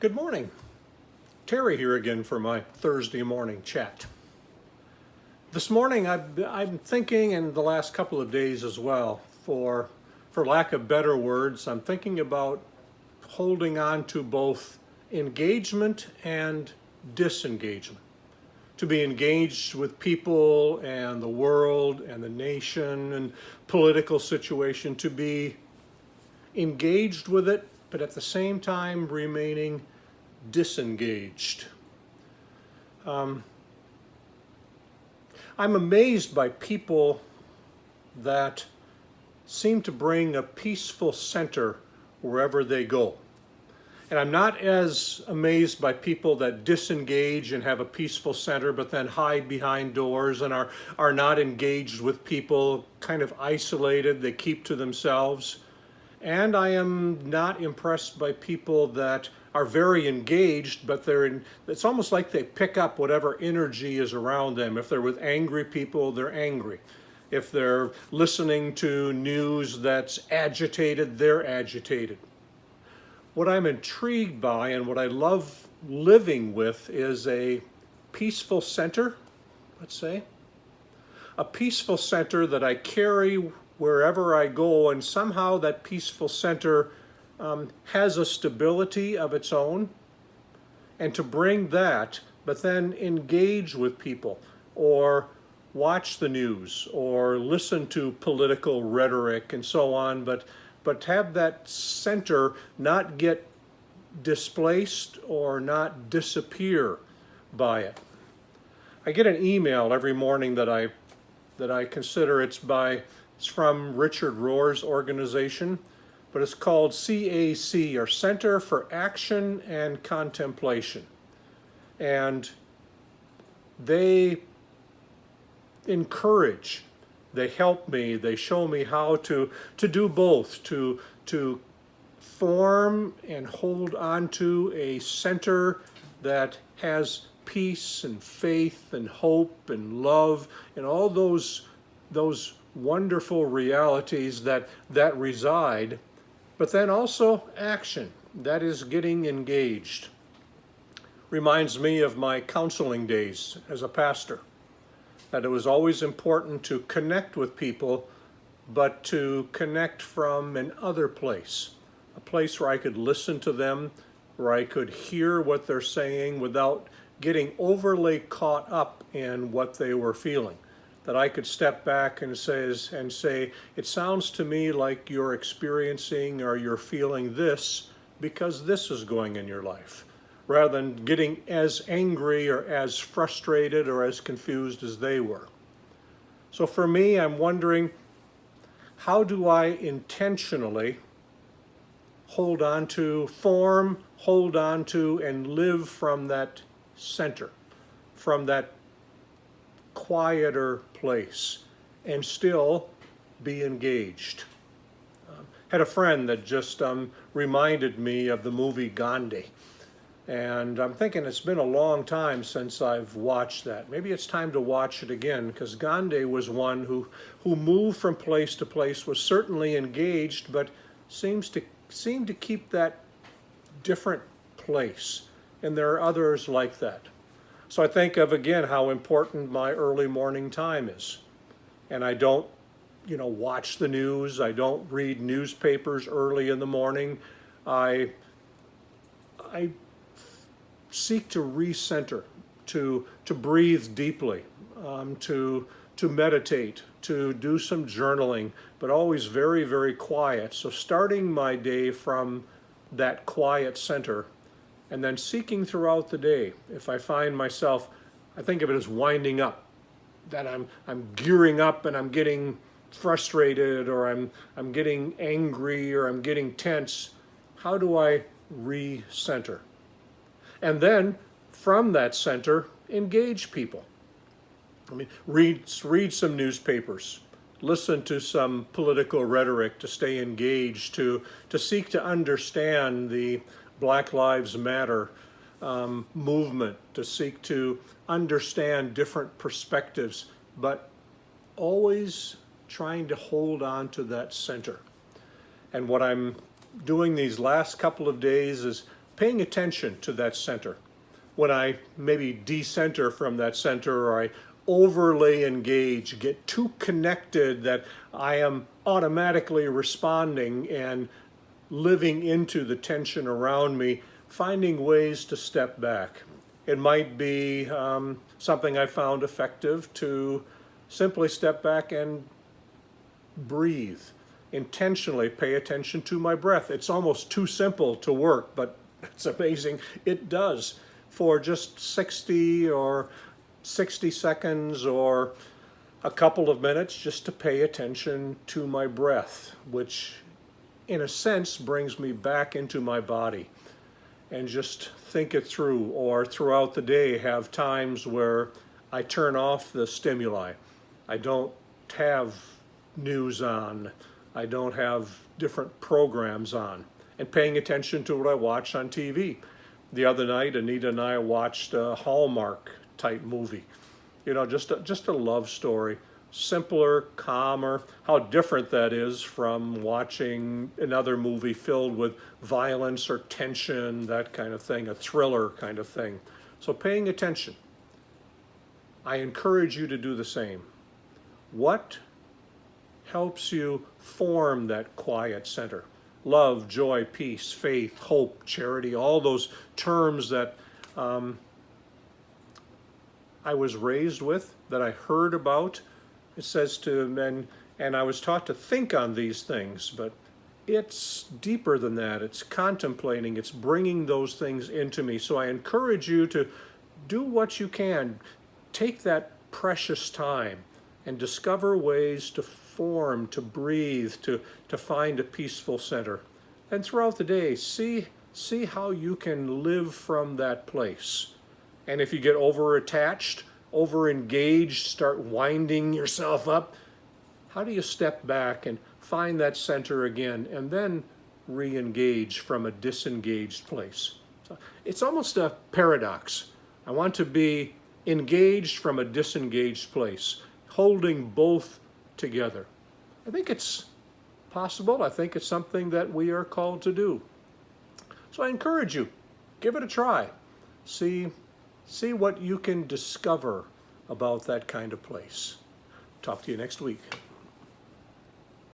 Good morning. Terry here again for my Thursday morning chat. This morning I'm thinking, and the last couple of days as well, for lack of better words, I'm thinking about holding on to both engagement and disengagement. To be engaged with people and the world and the nation and political situation, to be engaged with it, but at the same time remaining disengaged. I'm amazed by people that seem to bring a peaceful center wherever they go. And I'm not as amazed by people that disengage and have a peaceful center but then hide behind doors and are not engaged with people, kind of isolated, they keep to themselves. And I am not impressed by people that are very engaged, but it's almost like they pick up whatever energy is around them. If they're with angry people, they're angry. If they're listening to news that's agitated, they're agitated. What I'm intrigued by and what I love living with is a peaceful center, let's say. A peaceful center that I carry wherever I go, and somehow that peaceful center has a stability of its own, and to bring that, but then engage with people or watch the news or listen to political rhetoric and so on, but have that center not get displaced or not disappear by it. I get an email every morning that I consider it's from Richard Rohr's organization, but it's called CAC, or Center for Action and Contemplation. And they encourage, they help me, they show me how to do both, to form and hold on to a center that has peace and faith and hope and love and all those wonderful realities that reside, but then also action, that is getting engaged. Reminds me of my counseling days as a pastor, that it was always important to connect with people, but to connect from an other place, a place where I could listen to them, where I could hear what they're saying without getting overly caught up in what they were feeling. That I could step back and say, it sounds to me like you're experiencing or you're feeling this because this is going in your life, rather than getting as angry or as frustrated or as confused as they were. So for me, I'm wondering, how do I intentionally hold on to, and live from that center, from that quieter place, and still be engaged? Had a friend that just reminded me of the movie Gandhi, and I'm thinking it's been a long time since I've watched that. Maybe it's time to watch it again, because Gandhi was one who moved from place to place, was certainly engaged, but seemed to keep that different place, and there are others like that. So I think of, again, how important my early morning time is. And I don't, watch the news. I don't read newspapers early in the morning. I seek to recenter, to breathe deeply, to meditate, to do some journaling, but always very, very quiet. So starting my day from that quiet center, and then seeking throughout the day. If I find myself, I think of it as winding up, that I'm gearing up and I'm getting frustrated, or I'm getting angry, or I'm getting tense. How do I recenter? And then from that center, engage people. Read some newspapers, listen to some political rhetoric to stay engaged, to seek to understand the Black Lives Matter movement, to seek to understand different perspectives, but always trying to hold on to that center. And what I'm doing these last couple of days is paying attention to that center. When I maybe decenter from that center, or I overly engage, get too connected that I am automatically responding and living into the tension around me, finding ways to step back. It might be something I found effective to simply step back and breathe, intentionally pay attention to my breath. It's almost too simple to work, but it's amazing it does. For just 60 or 60 seconds or a couple of minutes, just to pay attention to my breath, which in a sense brings me back into my body, and just think it through. Or throughout the day have times where I turn off the stimuli. I don't have news on, I don't have different programs on, and paying attention to what I watch on TV. The other night, Anita and I watched a Hallmark type movie. You know, just a love story. Simpler, calmer. How different that is from watching another movie filled with violence or tension, that kind of thing, a thriller kind of thing. So paying attention. I encourage you to do the same. What helps you form that quiet center? Love, joy, peace, faith, hope, charity, all those terms that I was raised with, that I heard about. It says to men, and I was taught to think on these things, but it's deeper than that. It's contemplating, it's bringing those things into me. So I encourage you to do what you can. Take that precious time and discover ways to form, to breathe, to find a peaceful center. And throughout the day, see how you can live from that place. And if you get over-attached, over-engaged, start winding yourself up, how do you step back and find that center again, and then re-engage from a disengaged place? So it's almost a paradox. I want to be engaged from a disengaged place, holding both together. I think it's possible. I think it's something that we are called to do. So I encourage you, give it a try. See what you can discover about that kind of place. Talk to you next week.